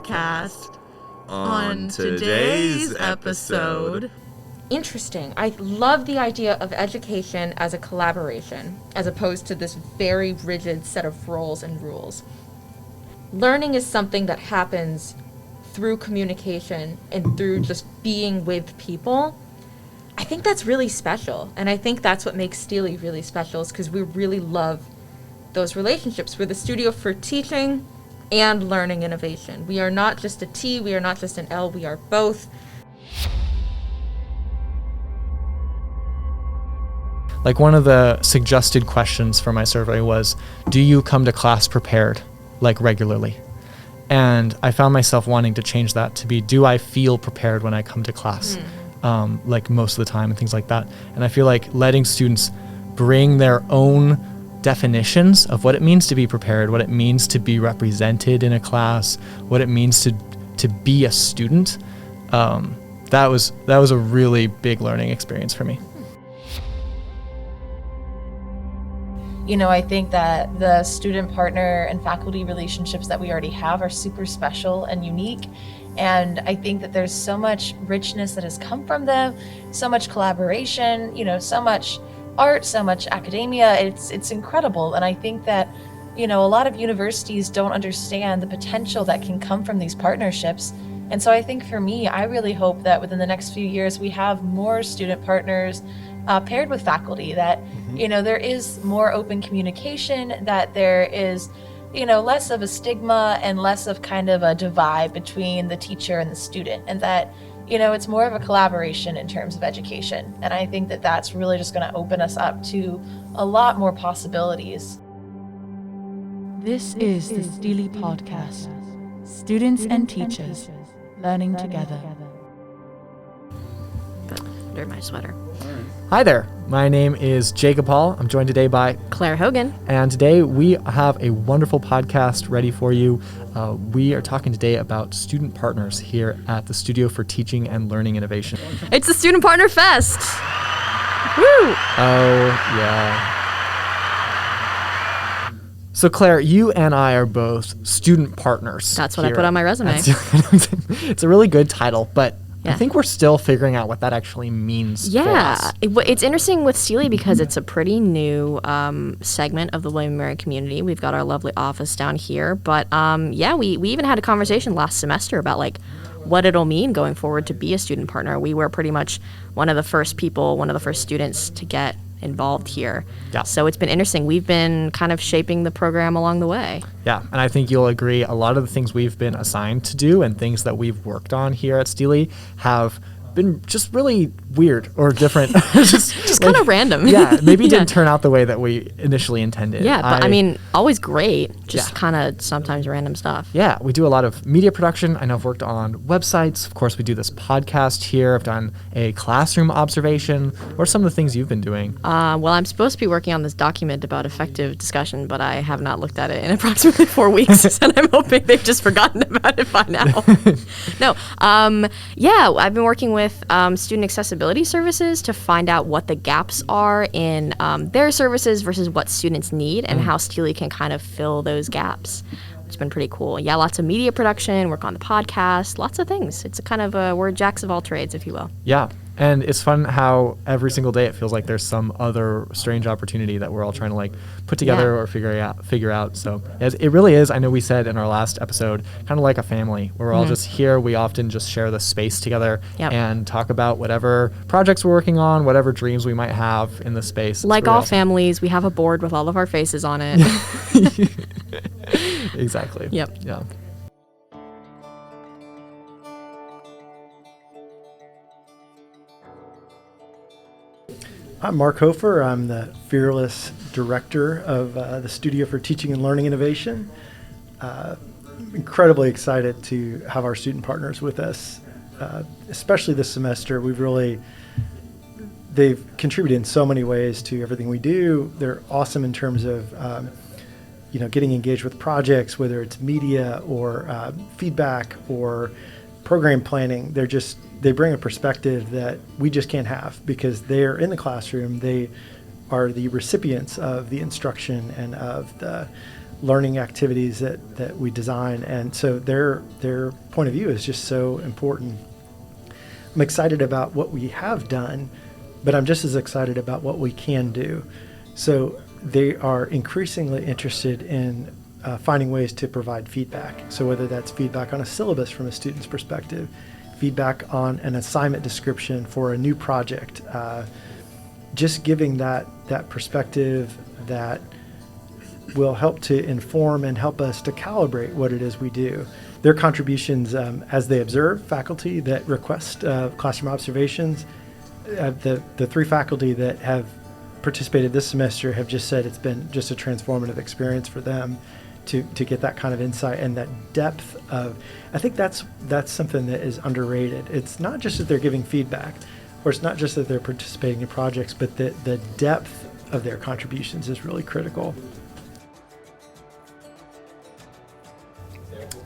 Podcast. On today's episode. Interesting. I love the idea of education as a collaboration, as opposed to this very rigid set of roles and rules. Learning is something that happens through communication and through just being with people. I think that's really special, and I think that's what makes STLI really special, is because we really love those relationships. We're the studio for teaching and learning innovation. We are not just a T, we are not just an L, we are both. Like, one of the suggested questions for my survey was, do you come to class prepared, like regularly? And I found myself wanting to change that to be, do I feel prepared when I come to class? Like most of the time and things like that. And I feel like letting students bring their own definitions of what it means to be prepared, what it means to be represented in a class, what it means to be a student, that was a really big learning experience for me. You know, I think that the student partner and faculty relationships that we already have are super special and unique. And I think that there's so much richness that has come from them, so much collaboration, you know, so much art, so much academia. It's incredible. And I think that, you know, a lot of universities don't understand the potential that can come from these partnerships. And so I think for me, I really hope that within the next few years, we have more student partners paired with faculty, that, you know, there is more open communication, that there is, you know, less of a stigma and less of kind of a divide between the teacher and the student, and that, you know, it's more of a collaboration in terms of education. And I think that that's really just going to open us up to a lot more possibilities. This is the STLI Podcast. Students and teachers learning together. Under my sweater. Hi there, my name is Jacob Hall. I'm joined today by Claire Hogan. And today we have a wonderful podcast ready for you. We are talking today about student partners here at the Studio for Teaching and Learning Innovation. It's the Student Partner Fest. Woo! Oh, yeah. So Claire, you and I are both student partners. That's what I put on my resume. It's a really good title, but yeah. I think we're still figuring out what that actually means for us. It's interesting with STLI because it's a pretty new segment of the William & Mary community. We've got our lovely office down here, but we even had a conversation last semester about like what it'll mean going forward to be a student partner. We were pretty much one of the first students to get involved here. Yeah. So it's been interesting. We've been kind of shaping the program along the way. Yeah, and I think you'll agree a lot of the things we've been assigned to do and things that we've worked on here at STLI have been just really weird or different. just kind of random. Yeah, maybe didn't turn out the way that we initially intended. Yeah, but I mean, always great, just kind of sometimes random stuff. Yeah, we do a lot of media production. I know I've worked on websites. Of course, we do this podcast here. I've done a classroom observation. What are some of the things you've been doing? Well, I'm supposed to be working on this document about effective discussion, but I have not looked at it in approximately 4 weeks, and I'm hoping they've just forgotten about it by now. No, I've been working with student accessibility services to find out what the gaps are in their services versus what students need and how STLI can kind of fill those gaps, which has been pretty cool. Yeah, lots of media production, work on the podcast, lots of things. It's a kind of we're jacks of all trades, if you will. Yeah. And it's fun how every single day it feels like there's some other strange opportunity that we're all trying to like put together or figure out. So it really is. I know we said in our last episode, kind of like a family. We're all just here. We often just share the space together and talk about whatever projects we're working on, whatever dreams we might have in the space. Like all families, we have a board with all of our faces on it. Exactly. Yep. Yeah. I'm Mark Hofer. I'm the fearless director of the Studio for Teaching and Learning Innovation. Incredibly excited to have our student partners with us, especially this semester. They've contributed in so many ways to everything we do. They're awesome in terms of getting engaged with projects, whether it's media or feedback or program planning. They bring a perspective that we just can't have because they're in the classroom. They are the recipients of the instruction and of the learning activities that we design. And so their point of view is just so important. I'm excited about what we have done, but I'm just as excited about what we can do. So they are increasingly interested in finding ways to provide feedback. So whether that's feedback on a syllabus from a student's perspective, feedback on an assignment description for a new project, just giving that perspective that will help to inform and help us to calibrate what it is we do. Their contributions as they observe faculty that request classroom observations, the 3 faculty that have participated this semester have just said it's been just a transformative experience for them to get that kind of insight and that depth of, I think that's something that is underrated. It's not just that they're giving feedback, or it's not just that they're participating in projects, but the depth of their contributions is really critical.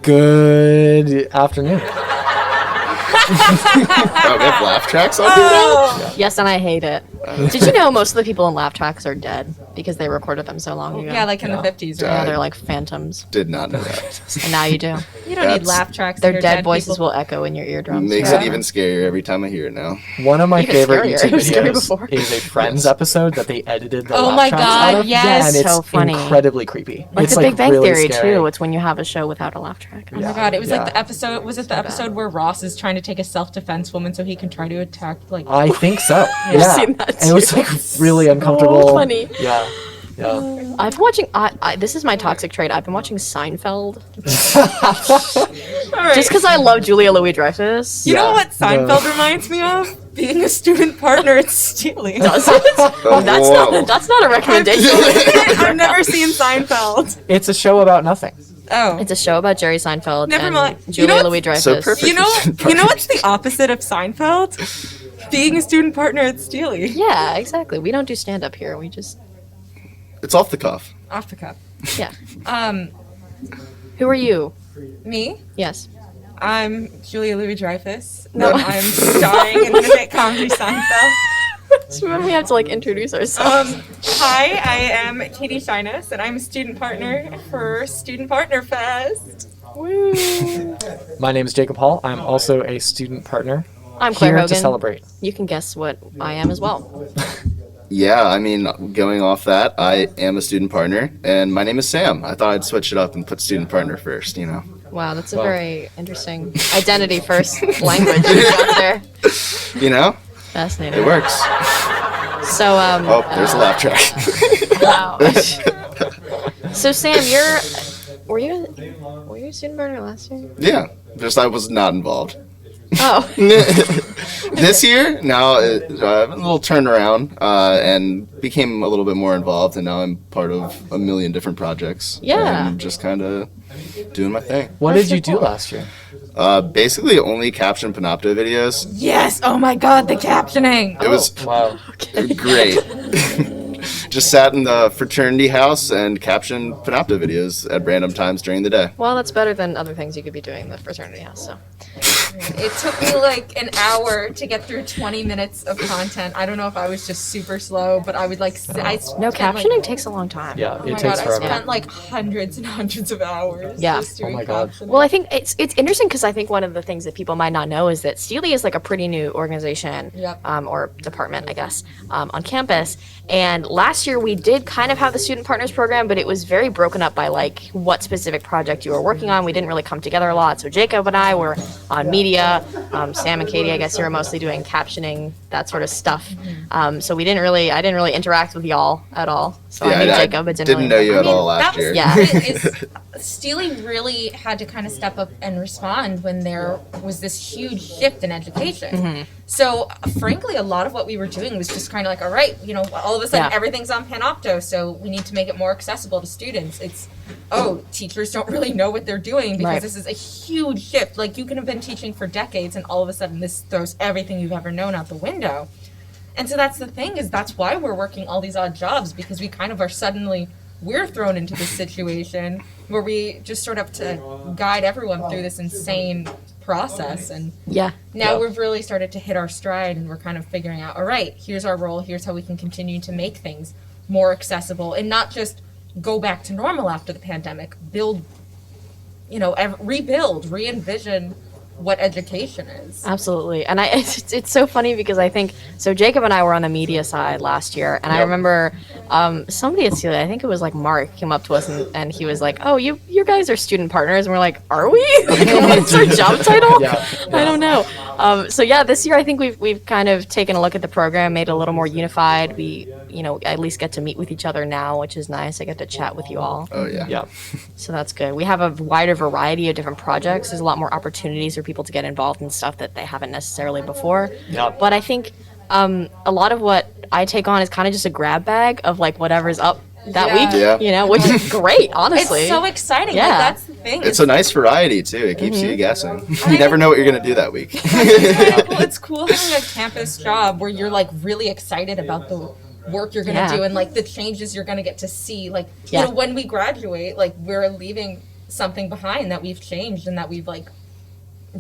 Good afternoon. Oh, we have laugh tracks on here now? Yes, and I hate it. Did you know most of the people in laugh tracks are dead because they recorded them so long ago? Yeah, like in the 50s, right? Yeah, they're like phantoms. Did not know that. And now you do. You don't need laugh tracks. Their to hear dead voices people. will echo in your eardrums. Makes forever. it even scarier every time I hear it now. One of my Even favorite scarier. YouTube It was scary videos before. is a Friends episode that they edited the Oh laugh my tracks God, out of. yes. And it's So funny. incredibly creepy. Like it's the Big Bang really Theory scary. too. It's when you have a show without a laugh track. Oh my God! It was like Yeah. the episode. Was it the episode where Ross is trying to take a self-defense woman so he can try to attack? Like, I think so. I've Yeah. seen that And it was too. like really uncomfortable. So funny. Yeah. Yeah. I've been watching. This is my toxic trait. I've been watching Seinfeld all right. just because I love Julia Louis-Dreyfus. You know Yeah, what Seinfeld the- reminds me of? Being a student partner at STLI. Does it? That's whoa. that's not a recommendation. I've never seen Seinfeld. It's a show about nothing. Oh. It's a show about Jerry Seinfeld Never and mind. You Julia know what's Louis-Dreyfus. so perfect? You know what's the opposite of Seinfeld? Being a student partner at STLI. Yeah, exactly. We don't do stand up here. We just It's off the cuff. Off the cuff. yeah. Um, Who are you? me? Yes. I'm Julia Louis-Dreyfus. No. I'm starring in the hit comedy Seinfeld. So when we have to like introduce ourselves. Hi, I am Katie Shyness, and I'm a student partner for Student Partnerfest. Woo. My name is Jacob Hall. I'm also a student partner I'm Claire here Hogan. to celebrate. You can guess what I am as well. Yeah, I mean, going off that, I am a student partner, and my name is Sam. I thought I'd switch it up and put student partner first, you know. Wow, that's a Wow. very interesting identity first language you got there. You know, Fascinating. it works. So Oh, there's a laugh track. wow. So Sam, were you a student partner last year? Yeah, just I was not involved. Oh. This year, now a little turnaround and became a little bit more involved, and now I'm part of a million different projects. Yeah. And just kind of doing my thing. What did you do last year? Basically, only caption Panopto videos. Yes! Oh my God, the captioning! It was Wow. great. Just sat in the fraternity house and captioned Panopto videos at random times during the day. Well, that's better than other things you could be doing in the fraternity house. So It took me like an hour to get through 20 minutes of content. I don't know if I was just super slow, but I would like. no, captioning takes a long time. Yeah, Oh it my takes God, forever. I spent like hundreds and hundreds of hours. Yeah. Just doing Oh my God. captioning. Well, I think it's interesting because I think one of the things that people might not know is that STLI is like a pretty new organization, Yep. or department, I guess, on campus. And last year we did kind of have the Student Partners program, but it was very broken up by like what specific project you were working on. We didn't really come together a lot. So Jacob and I were on media. Sam and Katie, I guess you were mostly doing captioning, that sort of stuff. So I didn't really interact with y'all at all. So I knew Jacob, but didn't really know you I at mean, all last that was year. Yeah. STLI really had to kind of step up and respond when there was this huge shift in education. So, frankly, a lot of what we were doing was just kind of like, all right, you know, all of a sudden Yeah. everything's on Panopto, so we need to make it more accessible to students. It's, teachers don't really know what they're doing because Right. this is a huge shift. Like, you can have been teaching for decades, and all of a sudden this throws everything you've ever known out the window. And so that's the thing, is that's why we're working all these odd jobs, because we kind of are suddenly, we're thrown into this situation where we just sort of have to guide everyone through this insane process. And Yeah. now we've really started to hit our stride, and we're kind of figuring out, all right, here's our role, here's how we can continue to make things more accessible, and not just go back to normal after the pandemic, build, rebuild, re-envision what education is. Absolutely. And it's so funny because I think, so Jacob and I were on the media side last year, and I remember somebody at STLI, I think it was like Mark, came up to us and he was like, oh, you guys are student partners. And we're like, are we? Like, what's our job title? I don't know. So yeah, this year I think we've kind of taken a look at the program, made it a little more unified. We, at least get to meet with each other now, which is nice. I get to chat with you all. Oh, yeah. Yeah. So that's good. We have a wider variety of different projects. There's a lot more opportunities for people to get involved in stuff that they haven't necessarily before. Yeah. But I think a lot of what I take on is kind of just a grab bag of like whatever's up that week, which is great, honestly. It's so exciting. Yeah. Like, that's the thing. It's a nice variety, too. It keeps you guessing. You never know what you're going to do that week. It's cool having a campus job where you're like really excited about the work you're going to do and like the changes you're going to get to see. Like, when we graduate, like we're leaving something behind that we've changed and that we've like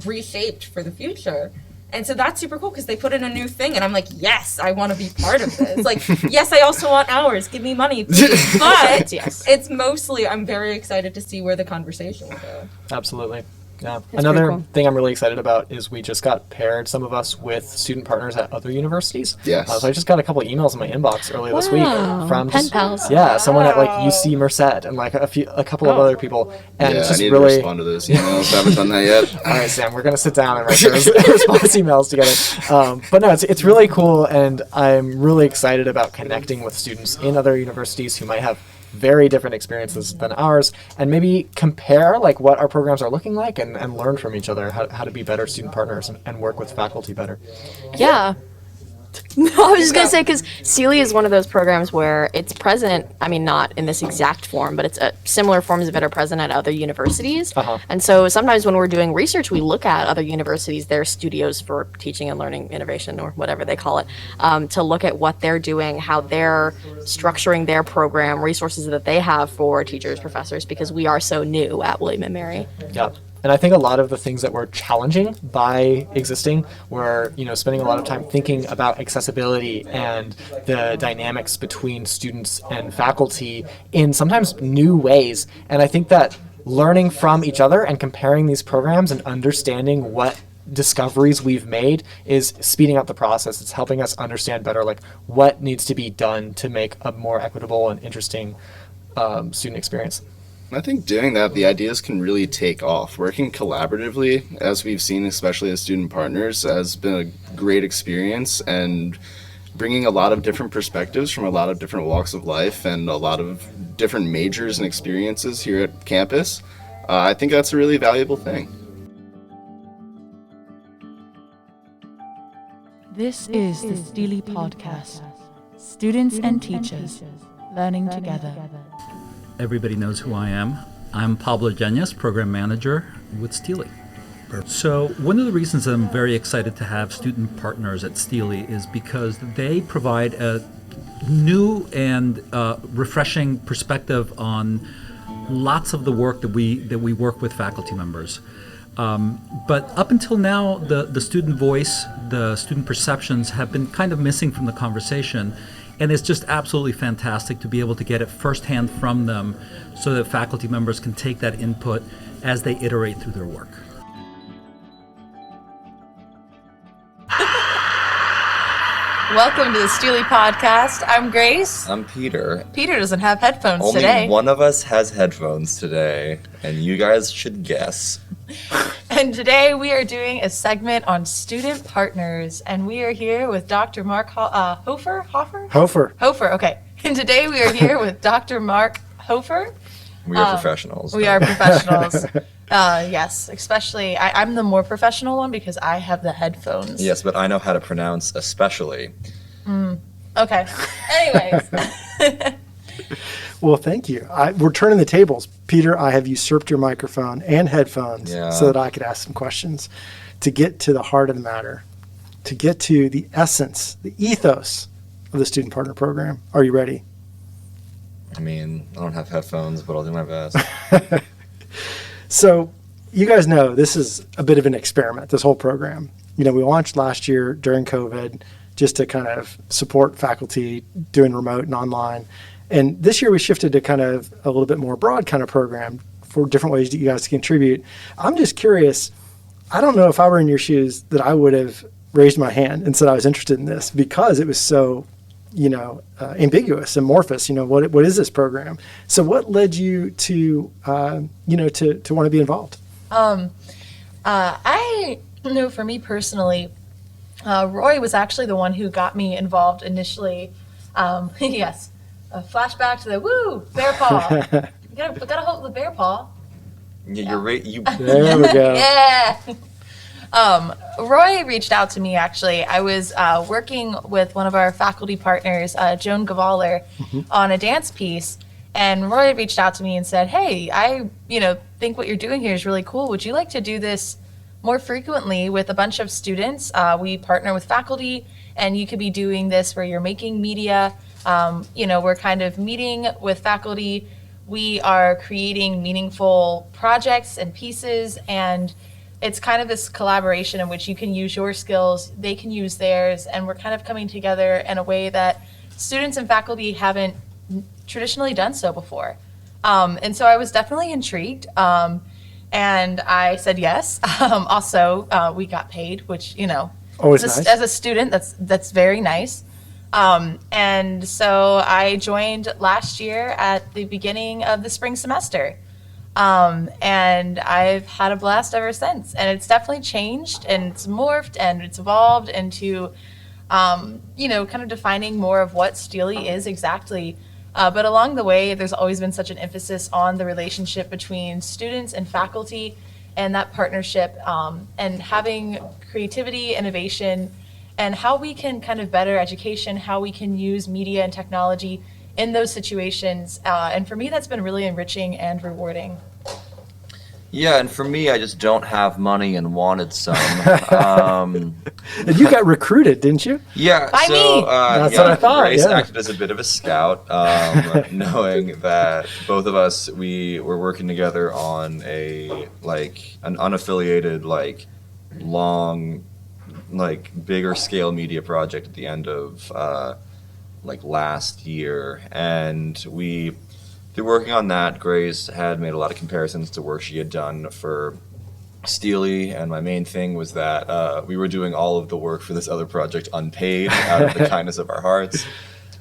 reshaped for the future. And so that's super cool because they put in a new thing and I'm like, yes, I want to be part of this. Like, yes, I also want hours. Give me money, please. But it's mostly I'm very excited to see where the conversation will go. Absolutely. Yeah. That's Another pretty cool. thing I'm really excited about is we just got paired, some of us, with student partners at other universities. Yes. So I just got a couple of emails in my inbox earlier this week from Pen pals. Yeah, someone at like UC Merced and like a couple of other people. And it's I just need really to respond to those emails. I haven't done that yet. All right, Sam, we're gonna sit down and write those response emails together. But no, it's really cool, and I'm really excited about connecting with students in other universities who might have very different experiences than ours, and maybe compare like what our programs are looking like and learn from each other how to be better student partners and work with faculty better. Yeah. No, I was just going to say, because STLI is one of those programs where it's present, I mean, not in this exact form, but it's similar forms of it are present at other universities. And so sometimes when we're doing research, we look at other universities, their studios for teaching and learning innovation, or whatever they call it, to look at what they're doing, how they're structuring their program, resources that they have for teachers, professors, because we are so new at William & Mary. Yeah. And I think a lot of the things that were challenging by existing were, spending a lot of time thinking about accessibility and the dynamics between students and faculty in sometimes new ways. And I think that learning from each other and comparing these programs and understanding what discoveries we've made is speeding up the process. It's helping us understand better, like, what needs to be done to make a more equitable and interesting student experience. I think doing that, the ideas can really take off. Working collaboratively, as we've seen, especially as student partners, has been a great experience, and bringing a lot of different perspectives from a lot of different walks of life and a lot of different majors and experiences here at campus. I think that's a really valuable thing. This is the STLI Podcast. Students and teachers learning together. Everybody knows who I am. I'm Pablo Genyes, Program Manager with STLI. So one of the reasons that I'm very excited to have student partners at STLI is because they provide a new and refreshing perspective on lots of the work that we work with faculty members. But up until now, the student voice, the student perceptions have been kind of missing from the conversation. And it's just absolutely fantastic to be able to get it firsthand from them so that faculty members can take that input as they iterate through their work. Welcome to the STLI Podcast. I'm Grace. I'm Peter. Peter doesn't have headphones Only today. one of us has headphones today, and you guys should guess. And today we are doing a segment on student partners, and we are here with Dr. Mark Hofer? Hofer, okay. And today we are here with Dr. Mark Hofer. We are professionals. We are professionals. Yes, especially, I'm the more professional one because I have the headphones. Yes, but I know how to pronounce especially. Okay. Anyways. Well, thank you. We're turning the tables. Peter, I have usurped your microphone and headphones so that I could ask some questions to get to the heart of the matter, to get to the essence, the ethos of the Student Partner Program. Are you ready? I mean, I don't have headphones, but I'll do my best. So you guys know this is a bit of an experiment, this whole program. We launched last year during COVID just to kind of support faculty doing remote and online. And this year we shifted to kind of a little bit more broad kind of program for different ways that you guys contribute. I'm just curious, I don't know if I were in your shoes that I would have raised my hand and said I was interested in this because it was so, ambiguous, amorphous. What is this program? So what led you to, to want to be involved? I know for me personally, Roy was actually the one who got me involved initially. Yes, a flashback to the bear paw. We gotta hold the bear paw. Yeah, you're right. There we go. Yeah. Roy reached out to me, actually. I was working with one of our faculty partners, Joan Gavaler, on a dance piece. And Roy reached out to me and said, hey, I think what you're doing here is really cool. Would you like to do this more frequently with a bunch of students? We partner with faculty, and you could be doing this where you're making media. We're kind of meeting with faculty. We are creating meaningful projects and pieces, and it's kind of this collaboration in which you can use your skills, they can use theirs, and we're kind of coming together in a way that students and faculty haven't traditionally done so before. And so I was definitely intrigued, and I said yes. Also, we got paid, which, Always as, nice. as a student, that's very nice. And so I joined last year at the beginning of the spring semester. And I've had a blast ever since. And it's definitely changed, and it's morphed, and it's evolved into, kind of defining more of what STLI is exactly. But along the way, there's always been such an emphasis on the relationship between students and faculty and that partnership, and having creativity, innovation, and how we can kind of better education, how we can use media and technology in those situations. And for me, that's been really enriching and rewarding. Yeah, and for me, I just don't have money and wanted some. And you got recruited, didn't you? Yeah, By so me. That's what I thought, Grace yeah. acted as a bit of a scout, knowing that both of us, we were working together on an unaffiliated, long, bigger scale media project at the end of last year, and through working on that, Grace had made a lot of comparisons to work she had done for STLI, and my main thing was that we were doing all of the work for this other project unpaid out of the kindness of our hearts,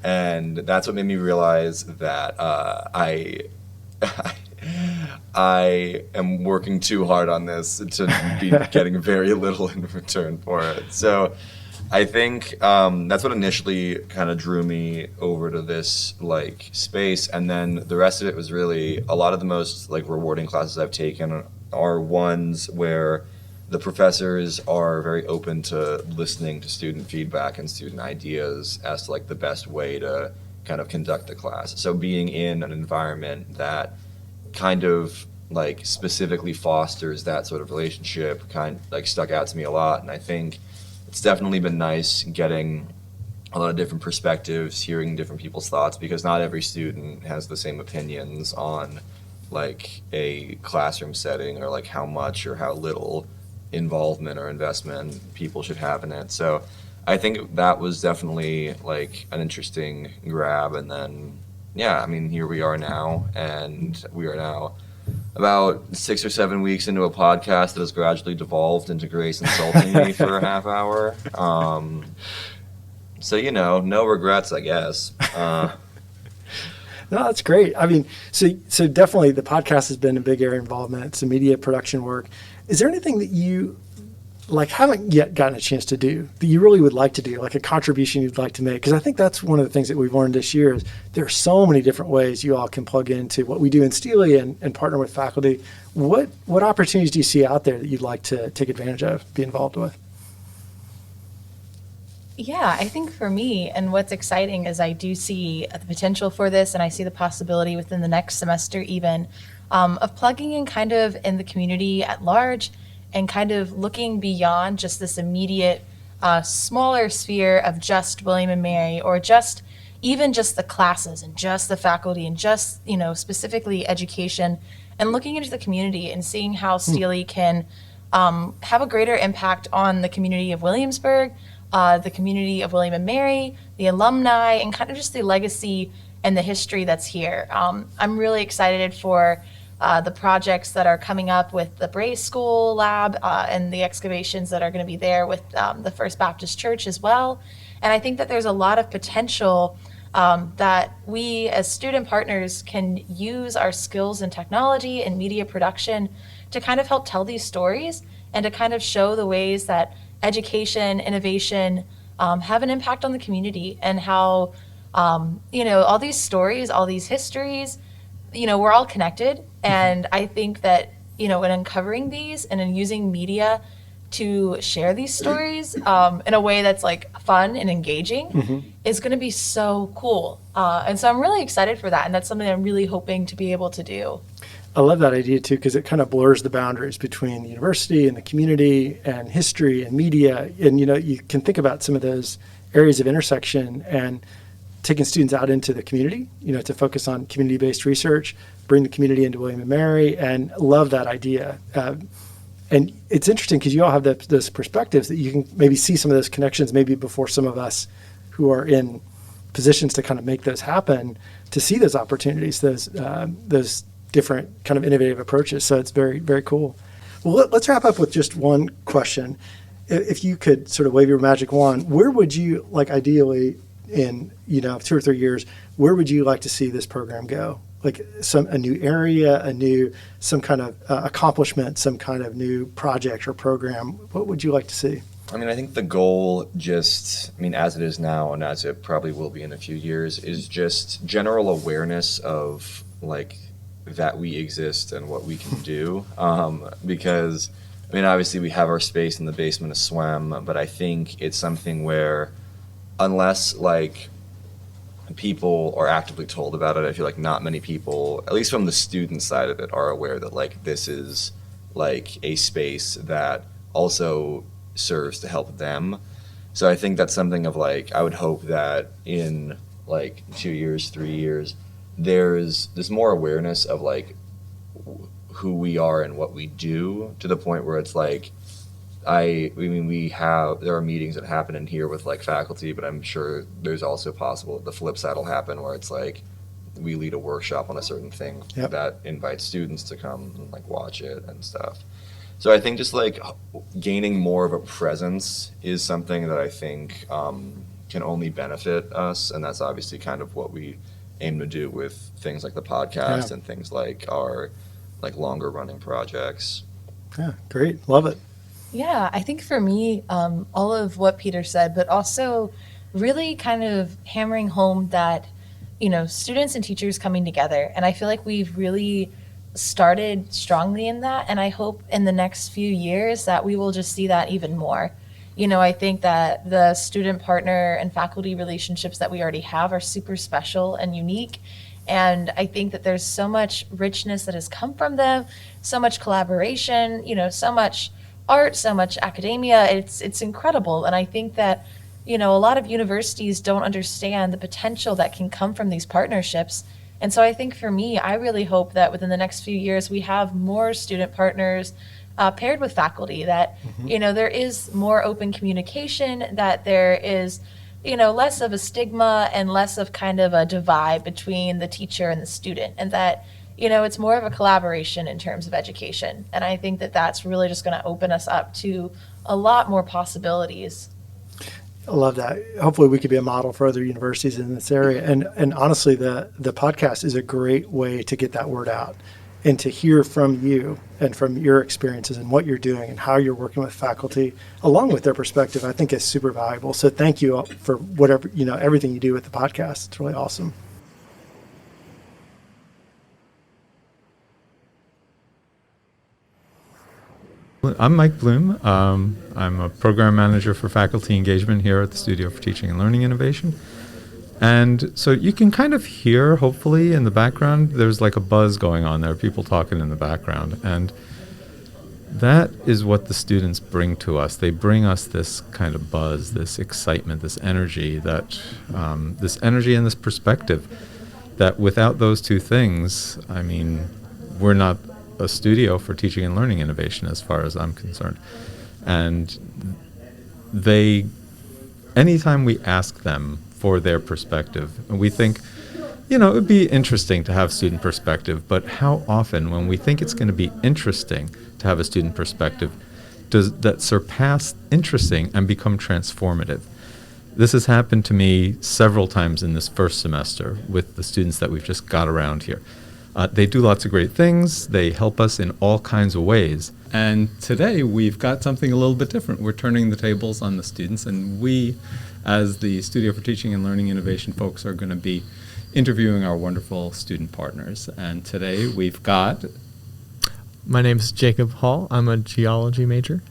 and that's what made me realize that I am working too hard on this to be getting very little in return for it. So I think that's what initially kind of drew me over to this space, and then the rest of it was really a lot of the most rewarding classes I've taken are ones where the professors are very open to listening to student feedback and student ideas as to the best way to kind of conduct the class. So being in an environment that kind of specifically fosters that sort of relationship stuck out to me a lot, and I think it's definitely been nice getting a lot of different perspectives, hearing different people's thoughts, because not every student has the same opinions on a classroom setting or how much or how little involvement or investment people should have in it. So I think that was definitely an interesting grab. And then, yeah, I mean, here we are now, and we are now about 6 or 7 weeks into a podcast that has gradually devolved into Grace insulting me for a half hour. So, no regrets, I guess. No, that's great. I mean, so definitely the podcast has been a big area of involvement, some media production work. Is there anything that you haven't yet gotten a chance to do that you really would like to do, a contribution you'd like to make? Because I think that's one of the things that we've learned this year is there are so many different ways you all can plug into what we do in STLI and partner with faculty. What opportunities do you see out there that you'd like to take advantage of, be involved with? Yeah, I think for me, and what's exciting is I do see the potential for this, and I see the possibility within the next semester even, of plugging in kind of in the community at large and kind of looking beyond just this immediate smaller sphere of just William and Mary, or just even just the classes and just the faculty and just, specifically education, and looking into the community and seeing how STLI can have a greater impact on the community of Williamsburg, the community of William and Mary, the alumni, and kind of just the legacy and the history that's here. I'm really excited for the projects that are coming up with the Bray School Lab and the excavations that are going to be there with the First Baptist Church as well. And I think that there's a lot of potential that we as student partners can use our skills in technology and media production to kind of help tell these stories and to kind of show the ways that education, innovation have an impact on the community, and how, all these stories, all these histories, we're all connected. And I think that, in uncovering these and in using media to share these stories in a way that's like fun and engaging is going to be so cool. And so I'm really excited for that. And that's something I'm really hoping to be able to do. I love that idea too, because it kind of blurs the boundaries between the university and the community and history and media. And, you can think about some of those areas of intersection and taking students out into the community, to focus on community-based research, bring the community into William & Mary, and love that idea. And it's interesting because you all have those perspectives that you can maybe see some of those connections maybe before some of us who are in positions to kind of make those happen, to see those opportunities, those different kind of innovative approaches. So it's very, very cool. Well, let's wrap up with just one question. If you could sort of wave your magic wand, where would you, like, ideally in 2 or 3 years, where would you like to see this program go? Like a new area, some kind of accomplishment, some kind of new project or program? What would you like to see? I mean, I think the goal as it is now and as it probably will be in a few years, is just general awareness of, like, that we exist and what we can do. Because, obviously we have our space in the basement of SWEM, but I think it's something where unless, like, people are actively told about it, I feel like not many people, at least from the student side of it, are aware that, like, this is, like, a space that also serves to help them. So I think that's something of, like, I would hope that in, like, 2 years, 3 years, there's more awareness of, like, who we are and what we do, to the point where it's like, there are meetings that happen in here with, like, faculty, but I'm sure there's also possible the flip side will happen where it's like we lead a workshop on a certain thing that invites students to come and, like, watch it and stuff. So I think just, like, gaining more of a presence is something that I think can only benefit us, and that's obviously kind of what we aim to do with things like the podcast and things like our, like, longer running projects. Yeah, great. Love it. Yeah, I think for me, all of what Peter said, but also really kind of hammering home that, students and teachers coming together. And I feel like we've really started strongly in that. And I hope in the next few years that we will just see that even more. I think that the student partner and faculty relationships that we already have are super special and unique. And I think that there's so much richness that has come from them, so much collaboration, so much art, so much academia. It's incredible. And I think that, a lot of universities don't understand the potential that can come from these partnerships. And so I think for me, I really hope that within the next few years, we have more student partners paired with faculty, that, there is more open communication, that there is, less of a stigma and less of kind of a divide between the teacher and the student, and that, it's more of a collaboration in terms of education. And I think that that's really just going to open us up to a lot more possibilities. I love that. Hopefully we could be a model for other universities in this area. And honestly, the podcast is a great way to get that word out and to hear from you and from your experiences and what you're doing and how you're working with faculty along with their perspective. I think is super valuable. So thank you for whatever, everything you do with the podcast. It's really awesome. I'm Mike Bloom. I'm a program manager for faculty engagement here at the Studio for Teaching and Learning Innovation. And so you can kind of hear, hopefully, in the background, there's like a buzz going on there, people talking in the background. And that is what the students bring to us. They bring us this kind of buzz, this excitement, this energy, and this perspective that without those two things, we're not a studio for teaching and learning innovation as far as I'm concerned. And anytime we ask them for their perspective, and we think it would be interesting to have student perspective, but how often when we think it's going to be interesting to have a student perspective, does that surpass interesting and become transformative? This has happened to me several times in this first semester with the students that we've just got around here. They do lots of great things. They help us in all kinds of ways. And today we've got something a little bit different. We're turning the tables on the students, and we, as the Studio for Teaching and Learning Innovation folks, are going to be interviewing our wonderful student partners. And today we've got... My name is Jacob Hall. I'm a geology major.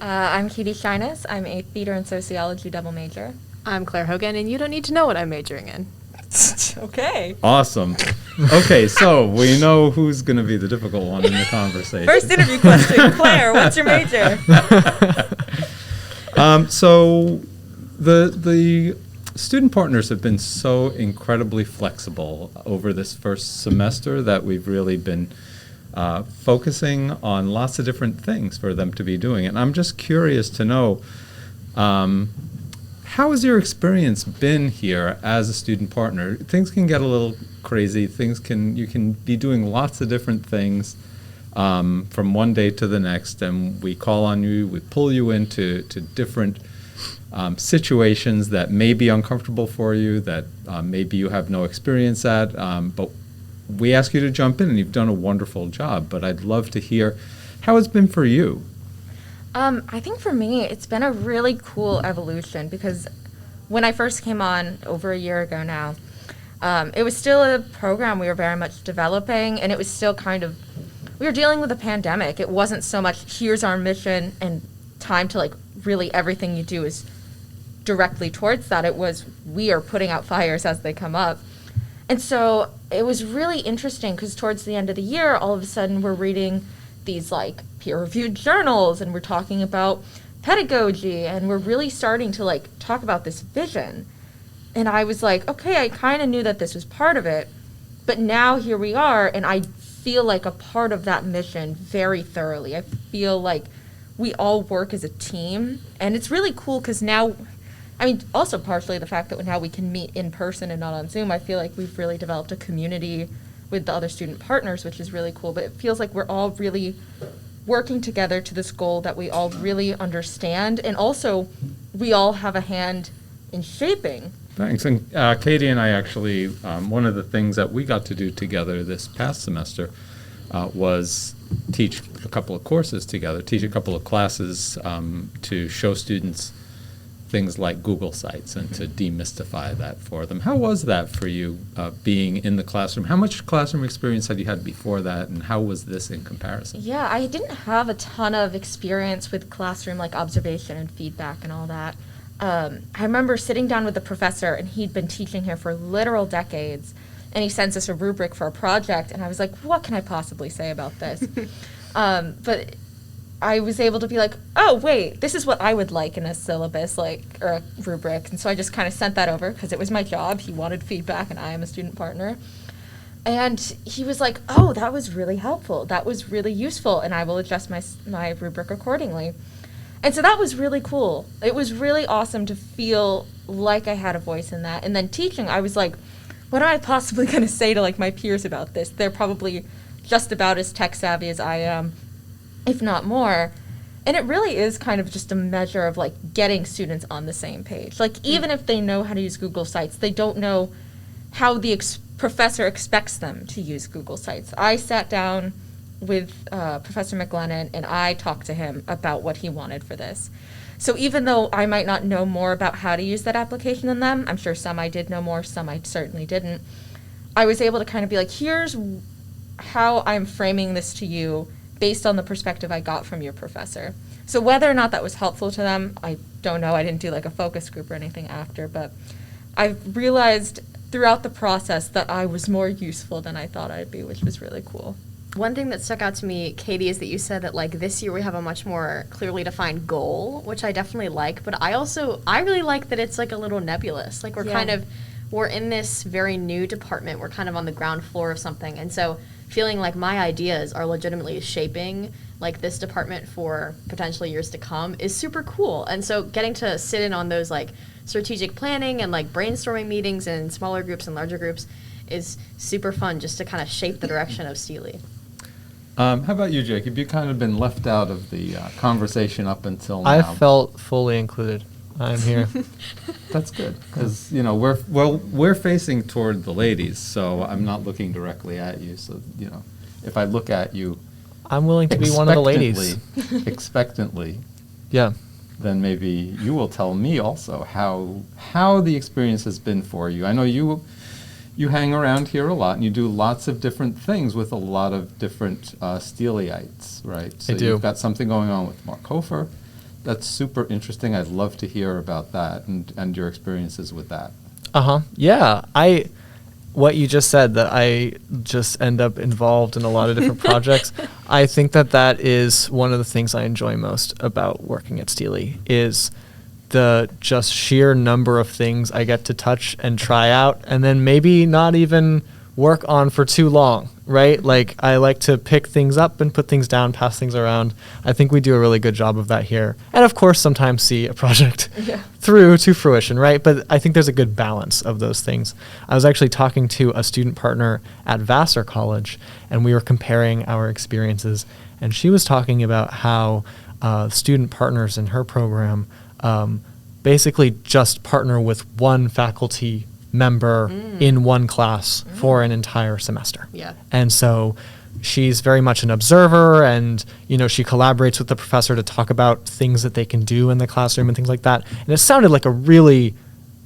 I'm Katie Shyness. I'm a theater and sociology double major. I'm Claire Hogan, and you don't need to know what I'm majoring in. Okay. Awesome. Okay, so we know who's going to be the difficult one in the conversation. First interview question. Claire, what's your major? So the student partners have been so incredibly flexible over this first semester that we've really been focusing on lots of different things for them to be doing. And I'm just curious to know, how has your experience been here as a student partner? Things can get a little crazy. You can be doing lots of different things from one day to the next, and we call on you, we pull you into different situations that may be uncomfortable for you, that maybe you have no experience at, but we ask you to jump in, and you've done a wonderful job. But I'd love to hear how it's been for you. I think for me, it's been a really cool evolution, because when I first came on over a year ago now, it was still a program we were very much developing, and it was still we were dealing with a pandemic. It wasn't so much, here's our mission and time to really everything you do is directly towards that. It was, we are putting out fires as they come up. And so it was really interesting, because towards the end of the year, all of a sudden we're reading these peer-reviewed journals, and we're talking about pedagogy, and we're really starting to talk about this vision. And I was like, okay, I kind of knew that this was part of it, but now here we are, and I feel like a part of that mission very thoroughly. I feel like we all work as a team, and it's really cool, because now, also partially the fact that now we can meet in person and not on Zoom, I feel like we've really developed a community with the other student partners, which is really cool. But it feels like we're all really working together to this goal that we all really understand, and also we all have a hand in shaping. Thanks. And Katie and I actually, one of the things that we got to do together this past semester was teach a couple of courses together, teach a couple of classes to show students things like Google Sites and to demystify that for them. How was that for you, being in the classroom? How much classroom experience had you had before that, and how was this in comparison? Yeah, I didn't have a ton of experience with classroom observation and feedback and all that. I remember sitting down with the professor, and he'd been teaching here for literal decades, and he sends us a rubric for a project, and I was like, what can I possibly say about this? But I was able to be like, oh, wait, this is what I would like in a syllabus, or a rubric. And so I just kind of sent that over, because it was my job. He wanted feedback, and I am a student partner. And he was like, oh, that was really helpful. That was really useful, and I will adjust my rubric accordingly. And so that was really cool. It was really awesome to feel like I had a voice in that. And then teaching, I was like, what am I possibly going to say to my peers about this? They're probably just about as tech savvy as I am, if not more. And it really is kind of just a measure of getting students on the same page. Even if they know how to use Google Sites, they don't know how the professor expects them to use Google Sites. I sat down with Professor McLennan, and I talked to him about what he wanted for this. So even though I might not know more about how to use that application than them, I'm sure some I did know more, some I certainly didn't, I was able to kind of be like, here's how I'm framing this to you based on the perspective I got from your professor. So whether or not that was helpful to them, I don't know. I didn't do a focus group or anything after, but I've realized throughout the process that I was more useful than I thought I'd be, which was really cool. One thing that stuck out to me, Katie, is that you said that this year we have a much more clearly defined goal, which I definitely like, but I really like that it's a little nebulous. We're in this very new department. We're kind of on the ground floor of something, and so feeling like my ideas are legitimately shaping this department for potentially years to come is super cool. And so getting to sit in on those strategic planning and brainstorming meetings in smaller groups and larger groups is super fun just to kind of shape the direction of STLI. How about you, Jacob? You've kind of been left out of the conversation up until now. I felt fully included. I'm here. That's good, because we're facing toward the ladies, so I'm not looking directly at you. So if I look at you, I'm willing to be one of the ladies. Expectantly, Yeah. then maybe you will tell me also how the experience has been for you. I know you hang around here a lot, and you do lots of different things with a lot of different STLIites, right? So I do. You've got something going on with Mark Hofer. That's super interesting. I'd love to hear about that and your experiences with that. Yeah. What you just said, that I just end up involved in a lot of different projects, I think that is one of the things I enjoy most about working at STLI, is the just sheer number of things I get to touch and try out, and then maybe not even work on for too long, right? Like, I like to pick things up and put things down, pass things around. I think we do a really good job of that here. And of course, sometimes see a project through to fruition, right? But I think there's a good balance of those things. I was actually talking to a student partner at Vassar College, and we were comparing our experiences, and she was talking about how student partners in her program basically just partner with one faculty member in one class for an entire semester. Yeah. And so she's very much an observer, and she collaborates with the professor to talk about things that they can do in the classroom and things like that. And it sounded like a really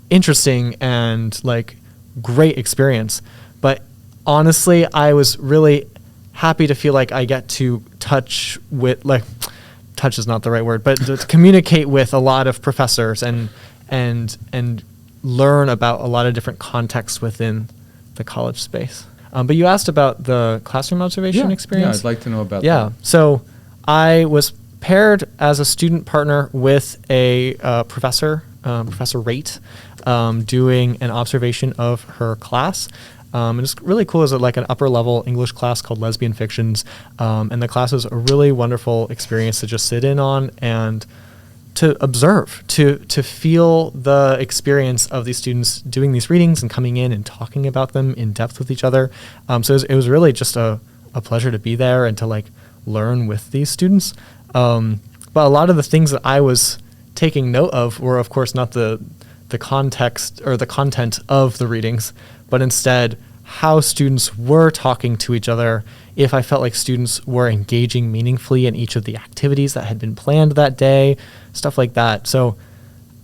interesting and like great experience. But honestly, I was really happy to feel like I get to touch is not the right word, but to communicate with a lot of professors and learn about a lot of different contexts within the college space. But you asked about the classroom observation experience. Yeah, I'd like to know about that. Yeah, so I was paired as a student partner with a professor, Professor Rate, doing an observation of her class. And it's really cool. It's like an upper level English class called Lesbian Fictions. And the class was a really wonderful experience to just sit in on and to observe, to feel the experience of these students doing these readings and coming in and talking about them in depth with each other. So it was really just a pleasure to be there and to like learn with these students. But a lot of the things that I was taking note of were, of course, not the context or the content of the readings, but instead how students were talking to each other, if I felt like students were engaging meaningfully in each of the activities that had been planned that day, stuff like that. So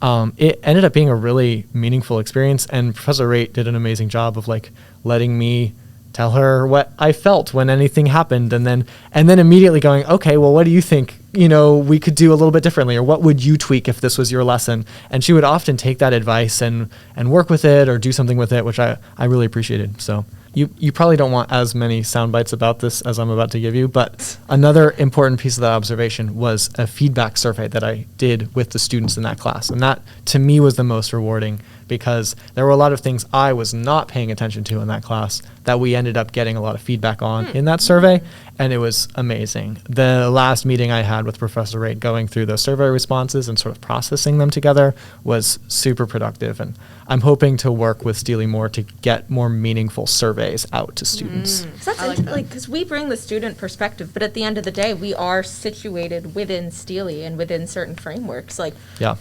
it ended up being a really meaningful experience, and Professor Rate did an amazing job of like letting me tell her what I felt when anything happened, and then immediately going, okay, well, what do you think we could do a little bit differently, or what would you tweak if this was your lesson? And she would often take that advice and work with it or do something with it, which I really appreciated. So you probably don't want as many sound bites about this as I'm about to give you, but another important piece of that observation was a feedback survey that I did with the students in that class. And that, to me, was the most rewarding, because there were a lot of things I was not paying attention to in that class that we ended up getting a lot of feedback on in that survey, and it was amazing. The last meeting I had with Professor Rate, going through those survey responses and sort of processing them together, was super productive, and I'm hoping to work with STLI more to get more meaningful surveys out to students. So that's because we bring the student perspective, but at the end of the day, we are situated within STLI and within certain frameworks. Like,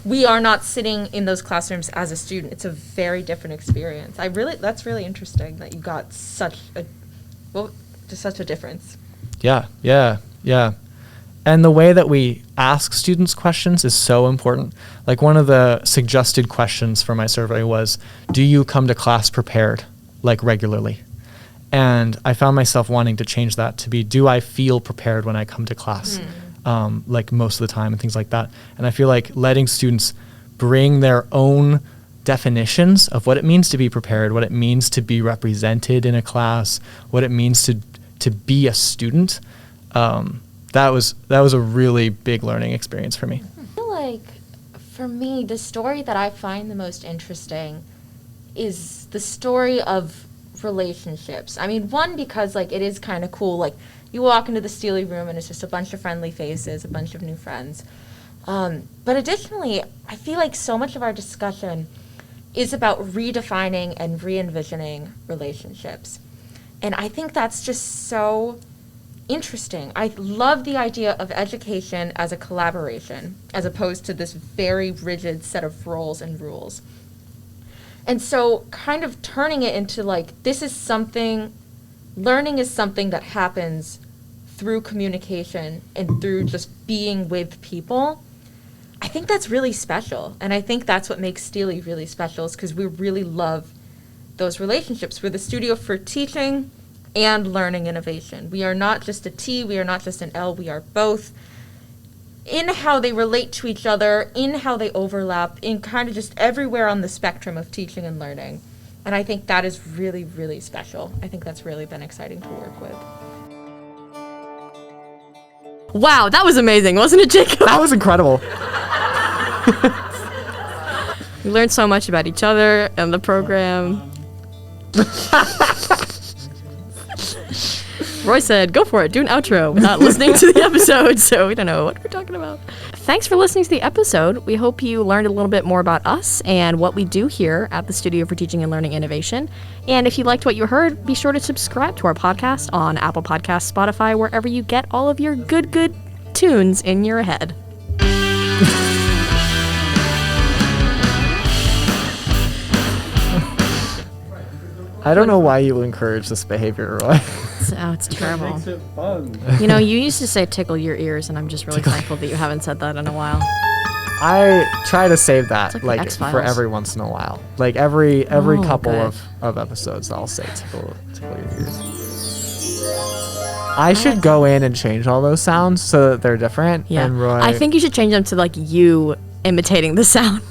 we are not sitting in those classrooms as a student. It's a very different experience. That's really interesting that you got such a difference. Yeah. And the way that we ask students questions is so important. Like, one of the suggested questions for my survey was, do you come to class prepared, like regularly? And I found myself wanting to change that to be, do I feel prepared when I come to class, like most of the time and things like that. And I feel like letting students bring their own definitions of what it means to be prepared, what it means to be represented in a class, what it means to be a student, that was a really big learning experience for me. I feel like, for me, the story that I find the most interesting is the story of relationships. I mean, one, because like it is kind of cool. Like, you walk into the STLI room and it's just a bunch of friendly faces, a bunch of new friends. But additionally, I feel like so much of our discussion is about redefining and re-envisioning relationships. And I think that's just so interesting. I love the idea of education as a collaboration, as opposed to this very rigid set of roles and rules. And so kind of turning it into like, learning is something that happens through communication and through just being with people. I think that's really special. And I think that's what makes STLI really special, is because we really love those relationships. We're the studio for teaching and learning innovation. We are not just a T, we are not just an L, we are both, in how they relate to each other, in how they overlap, in kind of just everywhere on the spectrum of teaching and learning. And I think that is really, really special. I think that's really been exciting to work with. Wow, that was amazing, wasn't it, Jacob? That was incredible. We learned so much about each other and the program. Roy said, go for it, do an outro, without listening to the episode, so we don't know what we're talking about. Thanks for listening to the episode. We hope you learned a little bit more about us and what we do here at the Studio for Teaching and Learning Innovation. And if you liked what you heard, be sure to subscribe to our podcast on Apple Podcasts, Spotify, wherever you get all of your good tunes in your head. I don't know why you encourage this behavior, Roy. It's terrible. Makes it fun. You know, you used to say tickle your ears, and I'm just really thankful that you haven't said that in a while. I try to save that like like X-Files. for every once in a while. Like every couple good. of episodes, I'll say tickle your ears. I should go in and change all those sounds so that they're different. Yeah. And Roy, I think you should change them to like you imitating the sound.